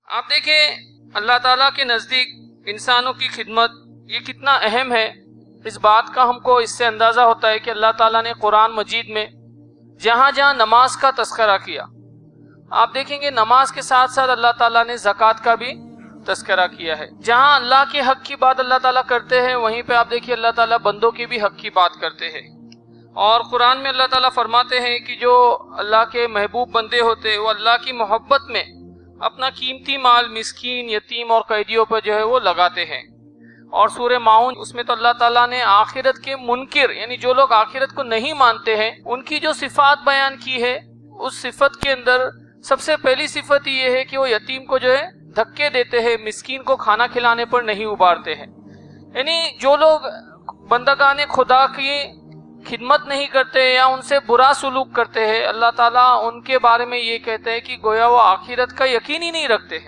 آپ دیکھیں اللہ تعالیٰ کے نزدیک انسانوں کی خدمت یہ کتنا اہم ہے، اس بات کا ہم کو اس سے اندازہ ہوتا ہے کہ اللہ تعالیٰ نے قرآن مجید میں جہاں جہاں نماز کا تذکرہ کیا، آپ دیکھیں گے نماز کے ساتھ ساتھ اللہ تعالیٰ نے زکوٰۃ کا بھی تذکرہ کیا ہے۔ جہاں اللہ کے حق کی بات اللہ تعالیٰ کرتے ہیں، وہیں پہ آپ دیکھیے اللہ تعالیٰ بندوں کے بھی حق کی بات کرتے ہیں۔ اور قرآن میں اللہ تعالیٰ فرماتے ہیں کہ جو اللہ کے محبوب بندے ہوتے ہیں وہ اللہ کی محبت میں اپنا قیمتی مال مسکین، یتیم اور قیدیوں پر جو ہے وہ لگاتے ہیں۔ اور سورہ معون اس میں تو اللہ تعالیٰ نے آخرت کے منکر یعنی جو لوگ آخرت کو نہیں مانتے ہیں ان کی جو صفات بیان کی ہے، اس صفت کے اندر سب سے پہلی صفت یہ ہے کہ وہ یتیم کو جو ہے دھکے دیتے ہیں، مسکین کو کھانا کھلانے پر نہیں ابھارتے ہیں۔ یعنی جو لوگ بندگان خدا کی خدمت نہیں کرتے یا ان سے برا سلوک کرتے ہیں، اللہ تعالیٰ ان کے بارے میں یہ کہتے ہیں کہ گویا وہ آخرت کا یقین ہی نہیں رکھتے ہیں۔